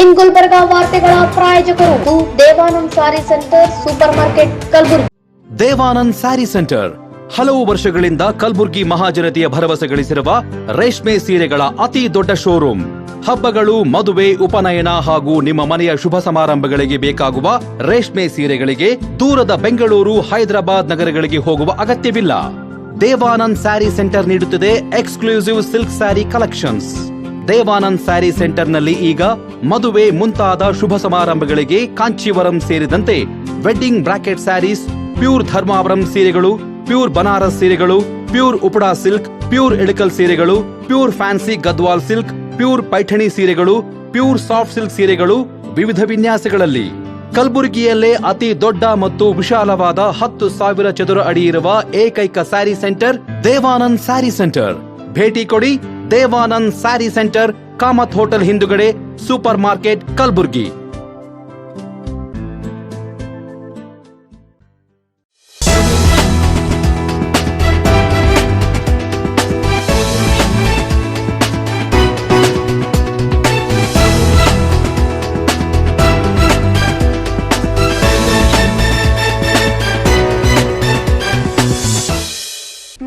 ಇನ್ ಗುಲ್ಬರ್ಗಾ ವಾರ್ತೆಗಳ ಪ್ರಾಯೋಜಕರು Devanand sari centre super market Kalaburagi. Devanand sari centre ಹಲವು ವರ್ಷಗಳಿಂದ ಕಲಬುರ್ಗಿ ಮಹಾಜನತೆಯ ಭರವಸೆ ಗಳಿಸಿರುವ ರೇಷ್ಮೆ ಸೀರೆಗಳ ಅತಿ ದೊಡ್ಡ ಶೋರೂಮ್. ಹಬ್ಬಗಳು, ಮದುವೆ, ಉಪನಯನ ಹಾಗೂ ನಿಮ್ಮ ಮನೆಯ ಶುಭ ಸಮಾರಂಭಗಳಿಗೆ ಬೇಕಾಗುವ ರೇಷ್ಮೆ ಸೀರೆಗಳಿಗೆ ದೂರದ ಬೆಂಗಳೂರು, ಹೈದರಾಬಾದ್ ನಗರಗಳಿಗೆ ಹೋಗುವ ಅಗತ್ಯವಿಲ್ಲ. ದೇವಾನಂದ್ ಸ್ಯಾರಿ ಸೆಂಟರ್ ನೀಡುತ್ತಿದೆ exclusive silk sari collections. Devanand sari ಸೆಂಟರ್ನಲ್ಲಿ ಈಗ ಮದುವೆ ಮುಂತಾದ ಶುಭ ಸಮಾರಂಭಗಳಿಗೆ ಕಾಂಚೀವರಂ ಸೇರಿದಂತೆ wedding brocade saris, pure Dharmavaram ಸೀರೆಗಳು, ಪ್ಯೂರ್ ಬನಾರಸ್ ಸೀರೆಗಳು, pure Uppada silk, pure Ilkal ಸೀರೆಗಳು, pure fancy Gadwal silk, pure Paithani ಸೀರೆಗಳು, ಪ್ಯೂರ್ ಸಾಫ್ಟ್ ಸಿಲ್ಕ್ ಸೀರೆಗಳು ವಿವಿಧ ವಿನ್ಯಾಸಗಳಲ್ಲಿ. ಕಲಬುರಗಿಯಲ್ಲೇ ಅತಿ ದೊಡ್ಡ ಮತ್ತು ವಿಶಾಲವಾದ 10,000 ಚದುರ ಅಡಿ ಇರುವ ಏಕೈಕ ಸ್ಯಾರಿ ಸೆಂಟರ್ ದೇವಾನಂದ್ ಸ್ಯಾರಿ ಸೆಂಟರ್. ಭೇಟಿ ಕೊಡಿ ದೇವಾನಂದ್ ಸ್ಯಾರಿ ಸೆಂಟರ್, ಕಾಮತ್ ಹೋಟೆಲ್ ಹಿಂದುಗಡೆ, ಸೂಪರ್ ಮಾರ್ಕೆಟ್ ಕಲಬುರಗಿ.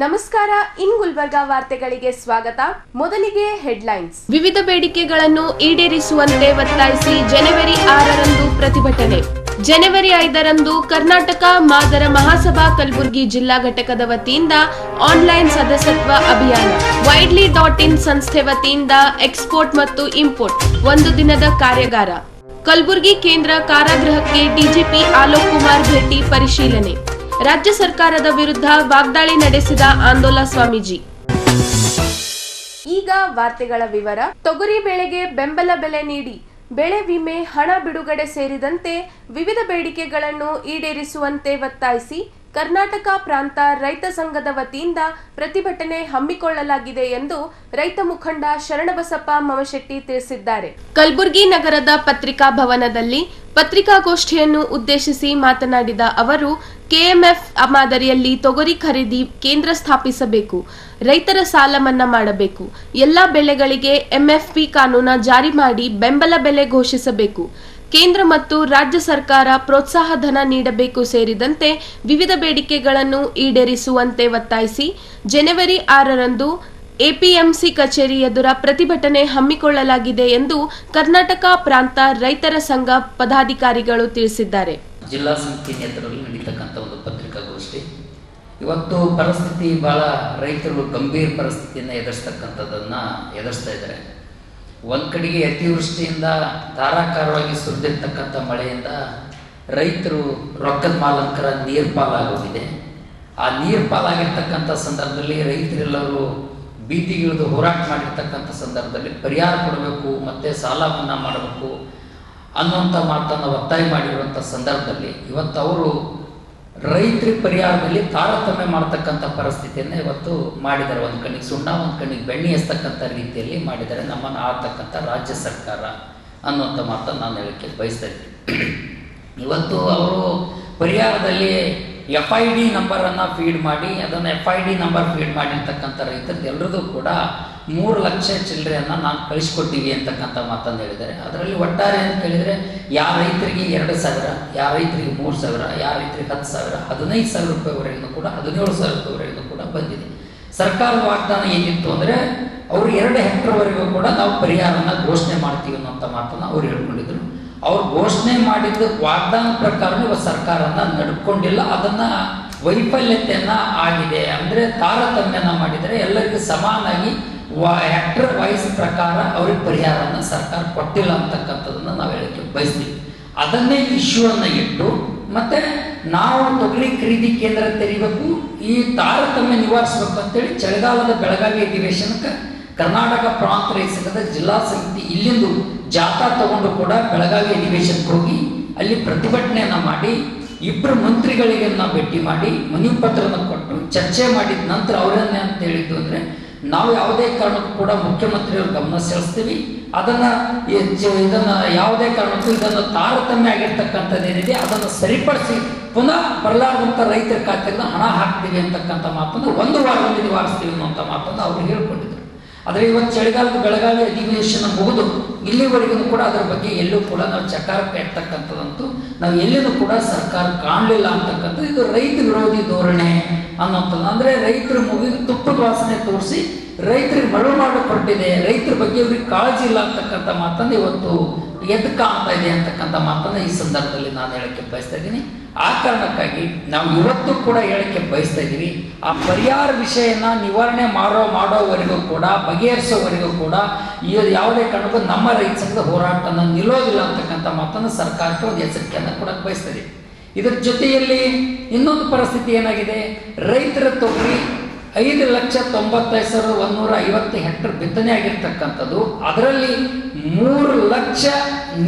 ನಮಸ್ಕಾರ. ಇನ್ ಗುಲ್ಬರ್ಗಾ ವಾರ್ತೆಗಳಿಗೆ ಸ್ವಾಗತ. ಮೊದಲಿಗೆ ಹೆಡ್ಲೈನ್ಸ್. ವಿವಿಧ ಬೇಡಿಕೆಗಳನ್ನು ಈಡೇರಿಸುವಂತೆ ಒತ್ತಾಯಿಸಿ ಜನವರಿ 6ರಂದು ಪ್ರತಿಭಟನೆ. ಜನವರಿ 5ರಂದು ಕರ್ನಾಟಕ ಮಾದರ ಮಹಾಸಭಾ ಕಲಬುರಗಿ ಜಿಲ್ಲಾ ಘಟಕದ ವತಿಯಿಂದ ಆನ್ಲೈನ್ ಸದಸ್ಯತ್ವ ಅಭಿಯಾನ. ವೈಡ್ಲಿ.ಇನ್ ಸಂಸ್ಥೆ ವತಿಯಿಂದ ಎಕ್ಸ್ಪೋರ್ಟ್ ಮತ್ತು ಇಂಪೋರ್ಟ್ ಒಂದು ದಿನದ ಕಾರ್ಯಾಗಾರ. ಕಲಬುರಗಿ ಕೇಂದ್ರ ಕಾರಾಗೃಹಕ್ಕೆ ಡಿಜಿಪಿ ಆಲೋಕ್ ಕುಮಾರ್ ಭೇಟಿ ಪರಿಶೀಲನೆ. ರಾಜ್ಯ ಸರ್ಕಾರದ ವಿರುದ್ಧ ವಾಗ್ದಾಳಿ ನಡೆಸಿದ ಆಂದೋಲ ಸ್ವಾಮೀಜಿ. ಈಗ ವಾರ್ತೆಗಳ ವಿವರ. ತೊಗರಿ ಬೆಳೆಗೆ ಬೆಂಬಲ ಬೆಲೆ ನೀಡಿ, ಬೆಳೆ ವಿಮೆ ಹಣ ಬಿಡುಗಡೆ ಸೇರಿದಂತೆ ವಿವಿಧ ಬೇಡಿಕೆಗಳನ್ನು ಈಡೇರಿಸುವಂತೆ ಒತ್ತಾಯಿಸಿ ಕರ್ನಾಟಕ ಪ್ರಾಂತ ರೈತ ಸಂಘದ ವತಿಯಿಂದ ಪ್ರತಿಭಟನೆ ಹಮ್ಮಿಕೊಳ್ಳಲಾಗಿದೆ ಎಂದು ರೈತ ಮುಖಂಡ ಶರಣಬಸಪ್ಪ ಮಮಶೆಟ್ಟಿ ತಿಳಿಸಿದ್ದಾರೆ. ಕಲಬುರಗಿ ನಗರದ ಪತ್ರಿಕಾ ಭವನದಲ್ಲಿ ಪತ್ರಿಕಾಗೋಷ್ಠಿಯನ್ನು ಉದ್ದೇಶಿಸಿ ಮಾತನಾಡಿದ ಅವರು, ಕೆಎಂಎಫ್ ಮಾದರಿಯಲ್ಲಿ ತೊಗರಿ ಖರೀದಿ ಕೇಂದ್ರ ಸ್ಥಾಪಿಸಬೇಕು, ರೈತರ ಸಾಲ ಮನ್ನಾ ಮಾಡಬೇಕು, ಎಲ್ಲಾ ಬೆಳೆಗಳಿಗೆ ಎಂಎಫ್ಪಿ ಕಾನೂನು ಜಾರಿ ಮಾಡಿ ಬೆಂಬಲ ಬೆಲೆ ಘೋಷಿಸಬೇಕು, ಕೇಂದ್ರ ಮತ್ತು ರಾಜ್ಯ ಸರ್ಕಾರ ಪ್ರೋತ್ಸಾಹ ಧನ ನೀಡಬೇಕು ಸೇರಿದಂತೆ ವಿವಿಧ ಬೇಡಿಕೆಗಳನ್ನು ಈಡೇರಿಸುವಂತೆ ಒತ್ತಾಯಿಸಿ ಜನವರಿ 6ರಂದು ಎಪಿಎಂಸಿ ಕಚೇರಿ ಎದುರ ಪ್ರತಿಭಟನೆ ಹಮ್ಮಿಕೊಳ್ಳಲಾಗಿದೆ ಎಂದು ಕರ್ನಾಟಕ ಪ್ರಾಂತ ರೈತರ ಸಂಘ ಪದಾಧಿಕಾರಿಗಳು ತಿಳಿಸಿದ್ದಾರೆ. ಜಿಲ್ಲಾ ಸಮಿತಿ ನೇತೃತ್ವದಲ್ಲಿ ನಡೀತಕ್ಕಂಥ ಒಂದು ಪತ್ರಿಕಾಗೋಷ್ಠಿ. ಇವತ್ತು ಪರಿಸ್ಥಿತಿ ಭಾಳ ರೈತರು ಗಂಭೀರ ಪರಿಸ್ಥಿತಿಯನ್ನು ಎದುರಿಸ್ತಾ ಇದ್ದಾರೆ. ಒಂದು ಕಡೆಗೆ ಅತಿವೃಷ್ಟಿಯಿಂದ ಧಾರಾಕಾರವಾಗಿ ಸುರಿದಿರ್ತಕ್ಕಂಥ ಮಳೆಯಿಂದ ರೈತರು ರೊಕ್ಕದ ಮಾಲಂಕರ ನೀರು ಪಾಲಾಗೋಗಿದೆ. ಆ ನೀರು ಪಾಲಾಗಿರ್ತಕ್ಕಂಥ ಸಂದರ್ಭದಲ್ಲಿ ರೈತರೆಲ್ಲರೂ ಬೀದಿಗಿಳಿದು ಹೋರಾಟ ಮಾಡಿರ್ತಕ್ಕಂಥ ಸಂದರ್ಭದಲ್ಲಿ ಪರಿಹಾರ ಕೊಡಬೇಕು ಮತ್ತು ಸಾಲ ಮನ್ನಾ ಮಾಡಬೇಕು ಅನ್ನುವಂಥ ಮಾತನ್ನು ಒತ್ತಾಯ ಮಾಡಿರುವಂಥ ಸಂದರ್ಭದಲ್ಲಿ ಇವತ್ತು ಅವರು ರೈತರಿಗೆ ಪರಿಹಾರದಲ್ಲಿ ತಾರತಮ್ಯ ಮಾಡ್ತಕ್ಕಂಥ ಪರಿಸ್ಥಿತಿಯನ್ನು ಇವತ್ತು ಮಾಡಿದ್ದಾರೆ. ಒಂದು ಕಣ್ಣಿಗೆ ಸುಣ್ಣ, ಒಂದು ಕಣ್ಣಿಗೆ ಬೆಣ್ಣೆ ಎಸ್ತಕ್ಕಂಥ ರೀತಿಯಲ್ಲಿ ಮಾಡಿದ್ದಾರೆ ನಮ್ಮನ್ನು ಆಳ್ತಕ್ಕಂಥ ರಾಜ್ಯ ಸರ್ಕಾರ ಅನ್ನುವಂಥ ಮಾತನ್ನು ನಾನು ಹೇಳಕ್ಕೆ ಬಯಸ್ತಾ ಇದ್ದೀನಿ. ಇವತ್ತು ಅವರು ಪರಿಹಾರದಲ್ಲಿ FID ನಂಬರನ್ನು ಫೀಡ್ ಮಾಡಿ, ಅದನ್ನು FID ನಂಬರ್ ಫೀಡ್ ಮಾಡಿರ್ತಕ್ಕಂಥ ರೈತರು ಎಲ್ಲರದು ಕೂಡ 3 ಲಕ್ಷ ಚಿಲ್ಲರೆಯನ್ನು ನಾನು ಕಳಿಸ್ಕೊಟ್ಟಿವಿ ಅಂತಕ್ಕಂಥ ಮಾತನ್ನು ಹೇಳಿದ್ದಾರೆ. ಅದರಲ್ಲಿ ಒಟ್ಟಾರೆ ಅಂತ ಕೇಳಿದರೆ ಯಾವ ರೈತರಿಗೆ 2,000, ಯಾವ ರೈತರಿಗೆ 3,000, ಯಾವ ರೈತರಿಗೆ 10,000, 15,000 ರೂಪಾಯಿವರೆಗೂ ಕೂಡ 17,000 ರೂಪಾಯಿವರೆಗೂ ಕೂಡ ಬಂದಿದೆ. ಸರ್ಕಾರದ ವಾಗ್ದಾನ ಏನಿತ್ತು ಅಂದರೆ ಅವರು 2 ಹೆಕ್ಟರ್ವರೆಗೂ ಕೂಡ ನಾವು ಪರಿಹಾರನ ಘೋಷಣೆ ಮಾಡ್ತೀವಿ ಅನ್ನೋಂಥ ಮಾತನ್ನು ಅವ್ರು ಹೇಳ್ಕೊಂಡಿದ್ರು. ಅವ್ರು ಘೋಷಣೆ ಮಾಡಿದ್ದು ವಾಗ್ದಾನ ಪ್ರಕಾರ ಇವತ್ತು ಸರ್ಕಾರನ ನಡ್ಕೊಂಡಿಲ್ಲ, ಅದನ್ನು ವೈಫಲ್ಯತೆಯನ್ನು ಆಗಿದೆ. ಅಂದರೆ ತಾರತಮ್ಯನ ಮಾಡಿದರೆ ಎಲ್ಲರಿಗೂ ಸಮಾನಾಗಿ ಹೆಕ್ಟರ್ ವೈಸ್ ಪ್ರಕಾರ ಅವ್ರಿಗೆ ಪರಿಹಾರನ ಸರ್ಕಾರ ಕೊಟ್ಟಿಲ್ಲ ಅಂತಕ್ಕಂಥದ್ದನ್ನು ನಾವು ಹೇಳಕ್ಕೆ ಬಯಸ್ತೀವಿ. ಅದನ್ನೇ ಇಶ್ಯೂವನ್ನು ಇಟ್ಟು ಮತ್ತು ನಾವು ತೊಗರಿ ಖರೀದಿ ಕೇಂದ್ರ ತೆರೀಬೇಕು, ಈ ತಾರತಮ್ಯ ನಿವಾರಿಸಬೇಕು ಅಂತೇಳಿ ಚಳಿಗಾಲದ ಬೆಳಗಾವಿ ಅಧಿವೇಶನಕ್ಕೆ ಕರ್ನಾಟಕ ಪ್ರಾಂತ ರೈತ ಸಂಘದ ಜಿಲ್ಲಾ ಸಮಿತಿ ಇಲ್ಲಿಂದು ಜಾಥಾ ತಗೊಂಡು ಕೂಡ ಬೆಳಗಾವಿ ಅಧಿವೇಶನಕ್ಕೆ ಹೋಗಿ ಅಲ್ಲಿ ಪ್ರತಿಭಟನೆಯನ್ನು ಮಾಡಿ 2 ಮಂತ್ರಿಗಳಿಗೆ ನಾವು ಭೇಟಿ ಮಾಡಿ ಮನವಿ ಪತ್ರನ ಕೊಟ್ಟು ಚರ್ಚೆ ಮಾಡಿದ ನಂತರ ಅವರನ್ನೇ ಅಂತ ಹೇಳಿದ್ದು ಅಂದರೆ, ನಾವು ಯಾವುದೇ ಕಾರಣಕ್ಕೂ ಕೂಡ ಮುಖ್ಯಮಂತ್ರಿಯವ್ರ ಗಮನ ಸೆಳೆಸ್ತೀವಿ, ಇದನ್ನು ಯಾವುದೇ ಕಾರಣಕ್ಕೂ ಇದನ್ನು ತಾರತಮ್ಯ ಆಗಿರ್ತಕ್ಕಂಥದ್ದೇನಿದೆ ಅದನ್ನು ಸರಿಪಡಿಸಿ ಪುನಃ ಬರಲಾರ್ದಂಥ ರೈತರ ಖಾತೆಗೆ ಹಣ ಹಾಕ್ತೀವಿ ಅಂತಕ್ಕಂಥ ಮಾತನ್ನು 1 ವಾರದಲ್ಲಿ ನಿವಾರಿಸ್ತೀವಿ ಅನ್ನೋಂಥ ಮಾತನ್ನು ಅವರು ಹೇಳ್ಕೊಂಡಿದ್ರು. ಆದರೆ ಇವತ್ತು ಚಳಿಗಾಲದ ಬೆಳಗಾವಿ ಅಧಿವೇಶನ ಮುಗಿದು ಇಲ್ಲಿವರೆಗೂ ಕೂಡ ಅದರ ಬಗ್ಗೆ ಎಲ್ಲೂ ಕೂಡ ನಾವು ಚಕಾರಕ್ಕೆ ಎತ್ತಕ್ಕಂಥದ್ದಂತೂ ನಾವು ಎಲ್ಲಿನೂ ಕೂಡ ಸರ್ಕಾರ ಕಾಣಲಿಲ್ಲ ಅಂತಕ್ಕಂಥದ್ದು. ಇದು ರೈತ ವಿರೋಧಿ ಧೋರಣೆ ಅನ್ನೋಂಥದ್ದು. ಅಂದರೆ ರೈತರ ಮುಗಿದು ತುಪ್ಪದ ವಾಸನೆ ತೋರಿಸಿ ರೈತರಿಗೆ ಮರಳು ಮಾಡಿಕೊಟ್ಟಿದೆ, ರೈತರ ಬಗ್ಗೆ ಇವ್ರಿಗೆ ಕಾಳಜಿ ಇಲ್ಲ ಅಂತಕ್ಕಂಥ ಮಾತನ್ನು ಇವತ್ತು ಎದ್ದು ಕಾಣ್ತಾ ಇದೆ ಅಂತಕ್ಕಂಥ ಮಾತನ್ನು ಈ ಸಂದರ್ಭದಲ್ಲಿ ನಾನು ಹೇಳಕ್ಕೆ ಬಯಸ್ತಾ ಇದ್ದೀನಿ. ಆ ಕಾರಣಕ್ಕಾಗಿ ನಾವು ಇವತ್ತು ಕೂಡ ಹೇಳಕ್ಕೆ ಬಯಸ್ತಾ ಇದ್ದೀವಿ, ಆ ಪರಿಹಾರ ವಿಷಯನ ನಿವಾರಣೆ ಮಾಡೋವರೆಗೂ ಕೂಡ ಬಗೆಹರಿಸೋವರೆಗೂ ಕೂಡ ಯಾವುದೇ ಕಾರಣಕ್ಕೂ ನಮ್ಮ ರೈತ ಸಂಘದ ಹೋರಾಟನ ನಿಲ್ಲೋದಿಲ್ಲ ಅಂತಕ್ಕಂಥ ಮಾತನ್ನು ಸರ್ಕಾರಕ್ಕೆ ಒಂದು ಎಚ್ಚರಿಕೆಯನ್ನು ಕೊಡಕ್ಕೆ ಬಯಸ್ತಾ ಇದ್ದೀವಿ. ಇದರ ಜೊತೆಯಲ್ಲಿ ಇನ್ನೊಂದು ಪರಿಸ್ಥಿತಿ ಏನಾಗಿದೆ, ರೈತರ ತೊಗರಿ 5,95,150 ಹೆಕ್ಟರ್ ಬಿತ್ತನೆ ಆಗಿರ್ತಕ್ಕಂಥದ್ದು, ಅದರಲ್ಲಿ 3 ಲಕ್ಷ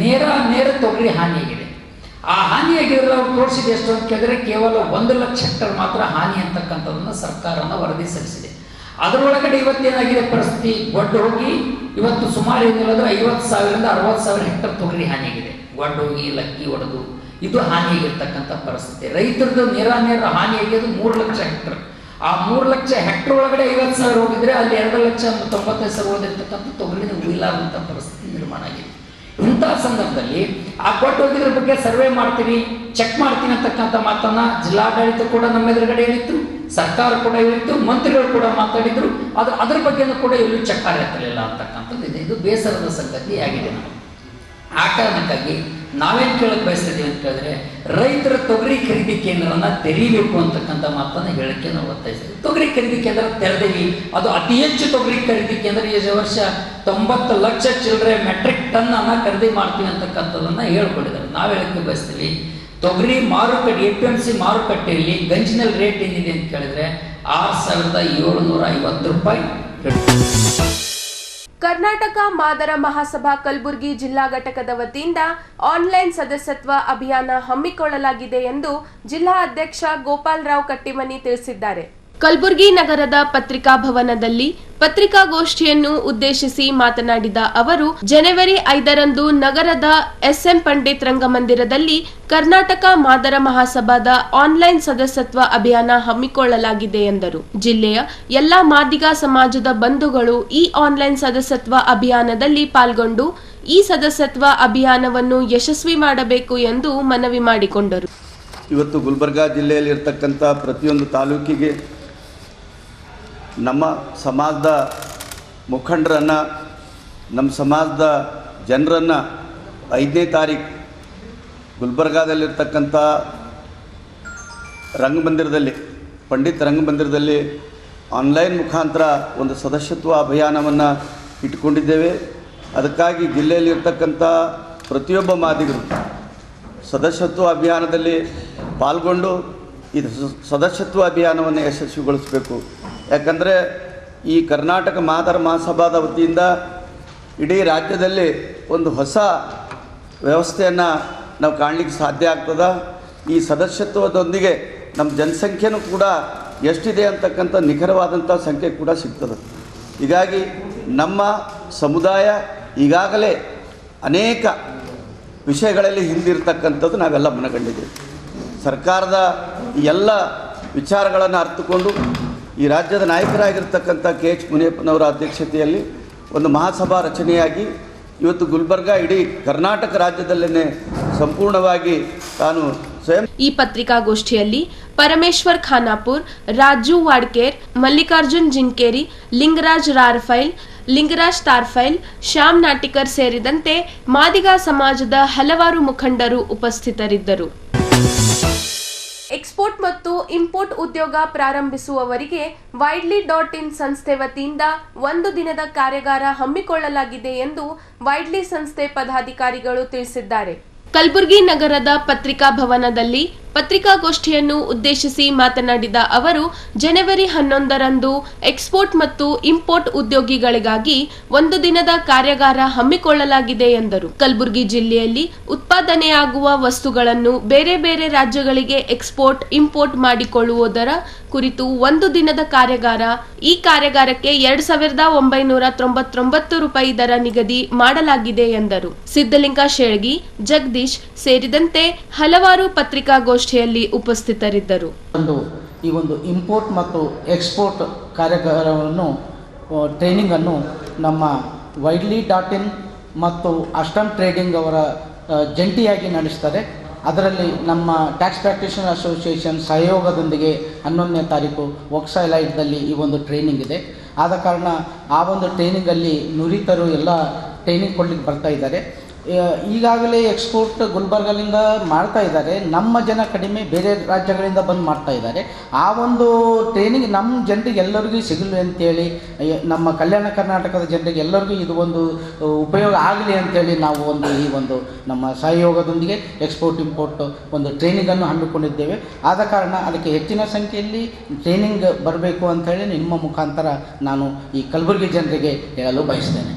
ನೇರ ತೊಗರಿ ಹಾನಿಯಾಗಿದೆ. ಆ ಹಾನಿಯಾಗಿರೋ ಅವ್ರು ತೋರಿಸಿದೆ ಎಷ್ಟು ಅಂತ ಕೇಳಿದ್ರೆ ಕೇವಲ 1 ಲಕ್ಷ ಹೆಕ್ಟರ್ ಮಾತ್ರ ಹಾನಿ ಅಂತಕ್ಕಂಥದ್ದನ್ನು ಸರ್ಕಾರನ ವರದಿ ಸಲ್ಲಿಸಿದೆ. ಅದರೊಳಗಡೆ ಇವತ್ತೇನಾಗಿದೆ ಪರಿಸ್ಥಿತಿ, ಗೊಡ್ಡು ಹೋಗಿ ಇವತ್ತು ಸುಮಾರು ಏನಿಲ್ಲದ್ರೆ 50,000ರಿಂದ 60,000 ಹೆಕ್ಟರ್ ತೊಗರಿ ಹಾನಿಯಾಗಿದೆ. ಗೊಡ್ಡು ಹೋಗಿ ಲಕ್ಕಿ ಹೊಡೆದು ಇದು ಹಾನಿಯಾಗಿರ್ತಕ್ಕಂಥ ಪರಿಸ್ಥಿತಿ. ರೈತರದ್ದು ನೇರ ಹಾನಿಯಾಗಿದ್ದು 3 ಲಕ್ಷ ಹೆಕ್ಟರ್. ಆ 3 ಲಕ್ಷ ಹೆಕ್ಟರ್ ಒಳಗಡೆ 50,000 ಹೋಗಿದ್ರೆ ಅಲ್ಲಿ 2,95,000 ಓದಿರ್ತಕ್ಕಂಥ ತೊಗರಿನ ಉಳಿಲಾರಂಥ ಪರಿಸ್ಥಿತಿ ನಿರ್ಮಾಣ ಆಗಿದೆ. ಇಂತಹ ಸಂದರ್ಭದಲ್ಲಿ ಆ ಕೊಟ್ಟು ಹೋಗಿದ್ರ ಬಗ್ಗೆ ಸರ್ವೆ ಮಾಡ್ತೀವಿ, ಚೆಕ್ ಮಾಡ್ತೀನಿ ಅಂತಕ್ಕಂಥ ಮಾತನ್ನ ಜಿಲ್ಲಾಡಳಿತ ಕೂಡ ನಮ್ಮ ಎದುರುಗಡೆ ಹೇಳಿತ್ತು, ಸರ್ಕಾರ ಕೂಡ ಹೇಳಿತ್ತು, ಮಂತ್ರಿಗಳು ಕೂಡ ಮಾತಾಡಿದ್ರು. ಅದ್ರ ಬಗ್ಗೆನೂ ಕೂಡ ಎಲ್ಲೂ ಚಕ್ಕಾರ ಎತ್ತಲಿಲ್ಲ ಅಂತಕ್ಕಂಥದ್ದು ಇದೆ. ಇದು ಬೇಸರದ ಸಂಗತಿ ಆಗಿದೆ. ನಾವು ಆ ಕಾರಣಕ್ಕಾಗಿ ನಾವೇನು ಕೇಳಕ್ಕೆ ಬಯಸ್ತಿದ್ದೀವಿ ಅಂತ ಕೇಳಿದ್ರೆ, ರೈತರ ತೊಗರಿ ಖರೀದಿ ಕೇಂದ್ರನ ತೆರೀಬೇಕು ಅಂತಕ್ಕಂಥ ಮಾತನ್ನು ಹೇಳಕ್ಕೆ ನಾವು ಒತ್ತಾಯಿಸ್ತೀವಿ. ತೊಗರಿ ಖರೀದಿ ಕೇಂದ್ರ ತೆರೆದೀವಿ, ಅದು ಅತಿ ಹೆಚ್ಚು ತೊಗರಿ ಖರೀದಿ ಕೇಂದ್ರ ಈ ವರ್ಷ 90 ಲಕ್ಷ ಚಿಲ್ಲರೆ ಮೆಟ್ರಿಕ್ ಟನ್ ಅನ್ನ ಖರೀದಿ ಮಾಡ್ತೀವಿ ಅಂತಕ್ಕಂಥದ್ದನ್ನು ಹೇಳ್ಕೊಂಡಿದ್ದಾರೆ. ನಾವು ಹೇಳಕ್ಕೆ ಬಯಸ್ತೀವಿ, ತೊಗರಿ ಮಾರುಕಟ್ಟೆ APMC ಮಾರುಕಟ್ಟೆಯಲ್ಲಿ ಗಂಜಿನಲ್ಲಿ ರೇಟ್ ಏನಿದೆ ಅಂತ ಕೇಳಿದ್ರೆ 6,750 ರೂಪಾಯಿ. ಕರ್ನಾಟಕ ಮಾದರ ಮಹಾಸಭಾ ಕಲಬುರಗಿ ಜಿಲ್ಲಾ ಘಟಕದ ವತಿಯಿಂದ ಆನ್ಲೈನ್ ಸದಸ್ಯತ್ವ ಅಭಿಯಾನ ಹಮ್ಮಿಕೊಳ್ಳಲಾಗಿದೆ ಎಂದು ಜಿಲ್ಲಾ ಅಧ್ಯಕ್ಷ ಗೋಪಾಲರಾವ್ ಕಟ್ಟಿಮನಿ ತಿಳಿಸಿದ್ದಾರೆ. ಕಲಬುರಗಿ ನಗರದ ಪತ್ರಿಕಾ ಭವನದಲ್ಲಿ ಪತ್ರಿಕಾಗೋಷ್ಠಿಯನ್ನು ಉದ್ದೇಶಿಸಿ ಮಾತನಾಡಿದ ಅವರು, ಜನವರಿ 5ರಂದು ನಗರದ SM ಪಂಡಿತ್ ರಂಗಮಂದಿರದಲ್ಲಿ ಕರ್ನಾಟಕ ಮಾದರ ಮಹಾಸಭಾದ ಆನ್ಲೈನ್ ಸದಸ್ಯತ್ವ ಅಭಿಯಾನ ಹಮ್ಮಿಕೊಳ್ಳಲಾಗಿದೆ ಎಂದರು. ಜಿಲ್ಲೆಯ ಎಲ್ಲಾ ಮಾದಿಗ ಸಮಾಜದ ಬಂಧುಗಳು ಈ ಆನ್ಲೈನ್ ಸದಸ್ಯತ್ವ ಅಭಿಯಾನದಲ್ಲಿ ಪಾಲ್ಗೊಂಡು ಈ ಸದಸ್ಯತ್ವ ಅಭಿಯಾನವನ್ನು ಯಶಸ್ವಿ ಮಾಡಬೇಕು ಎಂದು ಮನವಿ ಮಾಡಿಕೊಂಡರು. ಇವತ್ತು ಗುಲ್ಬರ್ಗಾ ಜಿಲ್ಲೆಯಲ್ಲಿ ಇರತಕ್ಕಂಥ ಪ್ರತಿಯೊಂದು ತಾಲೂಕಿಗೆ ನಮ್ಮ ಸಮಾಜದ ಮುಖಂಡರನ್ನು, ನಮ್ಮ ಸಮಾಜದ ಜನರನ್ನು 5ನೇ ತಾರೀಕು ಗುಲ್ಬರ್ಗಾದಲ್ಲಿರ್ತಕ್ಕಂಥ ರಂಗಮಂದಿರದಲ್ಲಿ, ಪಂಡಿತ್ ರಂಗಮಂದಿರದಲ್ಲಿ ಆನ್ಲೈನ್ ಮುಖಾಂತರ ಒಂದು ಸದಸ್ಯತ್ವ ಅಭಿಯಾನವನ್ನು ಇಟ್ಕೊಂಡಿದ್ದೇವೆ. ಅದಕ್ಕಾಗಿ ಜಿಲ್ಲೆಯಲ್ಲಿರ್ತಕ್ಕಂಥ ಪ್ರತಿಯೊಬ್ಬ ಮಾದಿಗರು ಸದಸ್ಯತ್ವ ಅಭಿಯಾನದಲ್ಲಿ ಪಾಲ್ಗೊಂಡು ಇದು ಸದಸ್ಯತ್ವ ಅಭಿಯಾನವನ್ನು ಯಶಸ್ವಿಗೊಳಿಸಬೇಕು. ಯಾಕಂದರೆ ಈ ಕರ್ನಾಟಕ ಮಾದರ ಮಹಾಸಭಾದ ವತಿಯಿಂದ ಇಡೀ ರಾಜ್ಯದಲ್ಲಿ ಒಂದು ಹೊಸ ವ್ಯವಸ್ಥೆಯನ್ನು ನಾವು ಕಾಣಲಿಕ್ಕೆ ಸಾಧ್ಯ ಆಗ್ತದೆ. ಈ ಸದಸ್ಯತ್ವದೊಂದಿಗೆ ನಮ್ಮ ಜನಸಂಖ್ಯೆನೂ ಕೂಡ ಎಷ್ಟಿದೆ ಅಂತಕ್ಕಂಥ ನಿಖರವಾದಂಥ ಸಂಖ್ಯೆ ಕೂಡ ಸಿಗ್ತದೆ. ಹೀಗಾಗಿ ನಮ್ಮ ಸಮುದಾಯ ಈಗಾಗಲೇ ಅನೇಕ ವಿಷಯಗಳಲ್ಲಿ ಹಿಂದಿರ್ತಕ್ಕಂಥದ್ದು ನಾವೆಲ್ಲ ಮನಗಂಡಿದ್ದೇವೆ. ಸರ್ಕಾರದ ಈ ಎಲ್ಲ ವಿಚಾರಗಳನ್ನು ಅರ್ಥಕೊಂಡು ಈ ರಾಜ್ಯದ ನಾಯಕರಾಗಿರ್ತಕ್ಕಂಥ KH ಮುನಿಯಪ್ಪನವರ ಅಧ್ಯಕ್ಷತೆಯಲ್ಲಿ ಒಂದು ಮಹಾಸಭಾ ರಚನೆಯಾಗಿ ಇವತ್ತು ಗುಲ್ಬರ್ಗಾ ಇಡೀ ಕರ್ನಾಟಕ ರಾಜ್ಯದಲ್ಲೇ ಸಂಪೂರ್ಣವಾಗಿ ತಾನು ಸ್ವಯಂ. ಈ ಪತ್ರಿಕಾಗೋಷ್ಠಿಯಲ್ಲಿ ಪರಮೇಶ್ವರ್ ಖಾನಾಪುರ್, ರಾಜು ವಾಡ್ಕೇರ್, ಮಲ್ಲಿಕಾರ್ಜುನ್ ಜಿನ್ಕೇರಿ, ಲಿಂಗರಾಜ್ ರಾರ್ಫೈಲ್, ಲಿಂಗರಾಜ್ ತಾರ್ಫೈಲ್, ಶ್ಯಾಮ್ ನಾಟಿಕರ್ ಸೇರಿದಂತೆ ಮಾದಿಗ ಸಮಾಜದ ಹಲವಾರು ಮುಖಂಡರು ಉಪಸ್ಥಿತರಿದ್ದರು. ಎಕ್ಸ್ಪೋರ್ಟ್ ಮತ್ತು ಇಂಪೋರ್ಟ್ ಉದ್ಯೋಗ ಪ್ರಾರಂಭಿಸುವವರಿಗೆ ವೈಡ್ಲಿ.in ಸಂಸ್ಥೆ ವತಿಯಿಂದ 1 ದಿನದ ಕಾರ್ಯಾಗಾರ ಹಮ್ಮಿಕೊಳ್ಳಲಾಗಿದೆ ಎಂದು ವೈಡ್ಲಿ ಸಂಸ್ಥೆ ಪದಾಧಿಕಾರಿಗಳು ತಿಳಿಸಿದ್ದಾರೆ. ಕಲಬುರಗಿ ನಗರದ ಪತ್ರಿಕಾ ಭವನದಲ್ಲಿ ಪತ್ರಿಕಾಗೋಷ್ಠಿಯನ್ನು ಉದ್ದೇಶಿಸಿ ಮಾತನಾಡಿದ ಅವರು, ಜನವರಿ 11ರಂದು ಎಕ್ಸ್ಪೋರ್ಟ್ ಮತ್ತು ಇಂಪೋರ್ಟ್ ಉದ್ಯೋಗಿಗಳಿಗಾಗಿ 1 ದಿನದ ಕಾರ್ಯಾಗಾರ ಹಮ್ಮಿಕೊಳ್ಳಲಾಗಿದೆ ಎಂದರು. ಕಲಬುರಗಿ ಜಿಲ್ಲೆಯಲ್ಲಿ ಉತ್ಪಾದನೆಯಾಗುವ ವಸ್ತುಗಳನ್ನು ಬೇರೆ ಬೇರೆ ರಾಜ್ಯಗಳಿಗೆ ಎಕ್ಸ್ಪೋರ್ಟ್ ಇಂಪೋರ್ಟ್ ಮಾಡಿಕೊಳ್ಳುವುದರ ಕುರಿತು 1 ದಿನದ ಕಾರ್ಯಾಗಾರ. ಈ ಕಾರ್ಯಾಗಾರಕ್ಕೆ 2,999 ರೂಪಾಯಿ ದರ ನಿಗದಿ ಮಾಡಲಾಗಿದೆ ಎಂದರು. ಸಿದ್ದಲಿಂಗ ಶೇಳ್ಗಿ, ಜಗದೀಶ್ ಸೇರಿದಂತೆ ಹಲವಾರು ಪತ್ರಿಕಾಗೋಷ್ಠಿಯಲ್ಲಿ ಉಪಸ್ಥಿತರಿದ್ದರು. ಈ ಒಂದು ಇಂಪೋರ್ಟ್ ಮತ್ತು ಎಕ್ಸ್ಪೋರ್ಟ್ ಕಾರ್ಯಾಗಾರವನ್ನು ಟ್ರೈನಿಂಗನ್ನು ನಮ್ಮ widely.in ಮತ್ತು ಅಸ್ಟಮ್ ಟ್ರೇಡಿಂಗ್ ಅವರ ಜಂಟಿಯಾಗಿ ನಡೆಸ್ತಾರೆ. ಅದರಲ್ಲಿ ನಮ್ಮ ಟ್ಯಾಕ್ಸ್ ಪ್ರಾಕ್ಟೀಷನರ್ ಅಸೋಸಿಯೇಷನ್ ಸಹಯೋಗದೊಂದಿಗೆ 11ನೇ ತಾರೀಕು ವಕ್ಸೈಲೈಟ್ದಲ್ಲಿ ಈ ಒಂದು ಟ್ರೈನಿಂಗ್ ಇದೆ. ಆದ ಕಾರಣ ಆ ಒಂದು ಟ್ರೈನಿಂಗಲ್ಲಿ ನುರಿತರು ಎಲ್ಲ ಟ್ರೈನಿಂಗ್ ಕೊಡಲಿಕ್ಕೆ ಬರ್ತಾ ಇದ್ದಾರೆ. ಈಗಾಗಲೇ ಎಕ್ಸ್ಪೋರ್ಟ್ ಗುಲ್ಬರ್ಗದಿಂದ ಮಾಡ್ತಾ ಇದ್ದಾರೆ. ನಮ್ಮ ಜನ ಕಡಿಮೆ, ಬೇರೆ ರಾಜ್ಯಗಳಿಂದ ಬಂದು ಮಾಡ್ತಾ ಇದ್ದಾರೆ. ಆ ಒಂದು ಟ್ರೈನಿಂಗ್ ನಮ್ಮ ಜನರಿಗೆ ಎಲ್ಲರಿಗೂ ಸಿಗಲಿ ಅಂತೇಳಿ, ನಮ್ಮ ಕಲ್ಯಾಣ ಕರ್ನಾಟಕದ ಜನರಿಗೆ ಎಲ್ಲರಿಗೂ ಇದು ಒಂದು ಉಪಯೋಗ ಆಗಲಿ ಅಂತೇಳಿ ನಾವು ಈ ಒಂದು ನಮ್ಮ ಸಹಯೋಗದೊಂದಿಗೆ ಎಕ್ಸ್ಪೋರ್ಟ್ ಇಂಪೋರ್ಟ್ ಒಂದು ಟ್ರೈನಿಂಗನ್ನು ಹಮ್ಮಿಕೊಂಡಿದ್ದೇವೆ. ಆದ ಕಾರಣ ಅದಕ್ಕೆ ಹೆಚ್ಚಿನ ಸಂಖ್ಯೆಯಲ್ಲಿ ಟ್ರೈನಿಂಗ್ ಬರಬೇಕು ಅಂಥೇಳಿ ನಿಮ್ಮ ಮುಖಾಂತರ ನಾನು ಈ ಕಲಬುರಗಿ ಜನರಿಗೆ ಹೇಳಲು ಬಯಸ್ತೇನೆ.